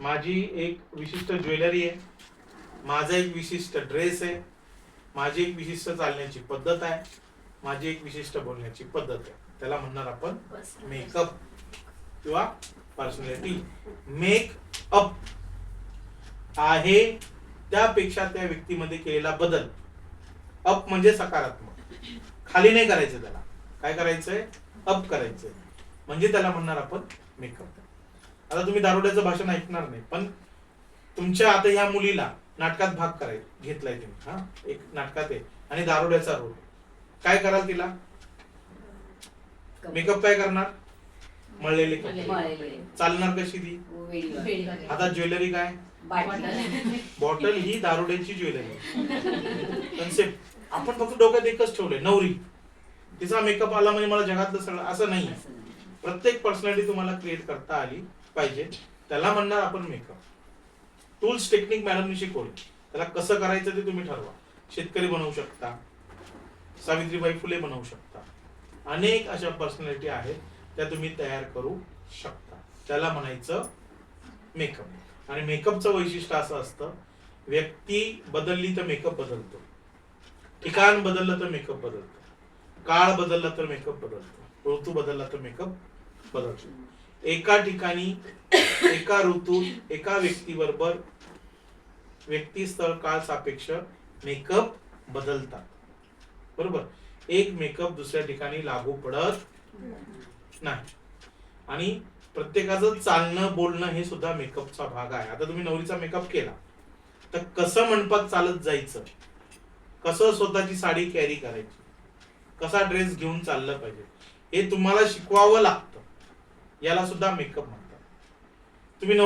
माझी एक विशिष्ट ज्वेलरी आहे, माझा एक विशिष्ट ड्रेस आहे, माझी एक विशिष्ट चालण्याची पद्धत आहे, माझी एक विशिष्ट बोलण्याची पद्धत आहे. त्याला म्हणणार आपण मेकअप किंवा पर्सनॅलिटी. मेकअप आहे त्यापेक्षा त्या व्यक्तीमध्ये केलेला बदल. अप म्हणजे सकारात्मक, खाली नाही करायचं, त्याला काय करायचंय, अप करायचंय, म्हणजे त्याला म्हणणार आपण मेकअप. आता तुम्ही दारुड्याचं भाषण ऐकणार नाही, पण तुमच्या आता ह्या मुलीला नाटकात भाग घेतलाय तुम्ही, हा एक नाटकात आहे आणि दारुड्याचा रोल, काय कराल तिला? मेकअप काय करणार? मळलेले कपडे. चालणार कशी ती? आता ज्वेलरी काय? बॉटल ही दारुड्याची ज्वेलरी. कन्सेप्ट आपण फक्त डोक्यात एकच ठेवलंय, नवरी तिचा मेकअप आला म्हणजे मला जगातलं सगळं, असं नाही. प्रत्येक पर्सनॅलिटी तुम्हाला क्रिएट करता आली पाहिजे, त्याला म्हणणार आपण मेकअप. टूल्स टेक्निक मॅडमनी शिकवली, त्याला कसं करायचं ते तुम्ही ठरवा. शेतकरी बनवू शकता, सावित्रीबाई फुले बनवू शकता, अनेक अशा पर्सनॅलिटी आहेत त्या तुम्ही तयार करू शकता. त्याला म्हणायचं मेकअप. आणि मेकअपचं वैशिष्ट्य असं असतं, व्यक्ती बदलली तर मेकअप बदलतो, ठिकाण बदललं तर मेकअप बदलतो, काळ बदलला तर मेकअप बदलतो, ऋतू बदलला तर मेकअप बदलतो. एका ठिकाणी, एका ऋतूत, एका व्यक्तीबरोबर व्यक्ती, स्थळ, काळ सापेक्ष मेकअप बदलतात. बरोबर. एक मेकअप दुसऱ्या ठिकाणी लागू पडत नाही. आणि प्रत्येकाचं चालणं बोलणं हे सुद्धा मेकअपचा भाग आहे. आता तुम्ही नवरीचा मेकअप केला तर कसं मंडपात चालत जायचं, कसं स्वतःची साडी कॅरी करायची, कसा ड्रेस घेऊन चाललं पाहिजे, हे तुम्हाला शिकवावं लागतं. याला सुद्धा मेकअप म्हणतात. तुम्ही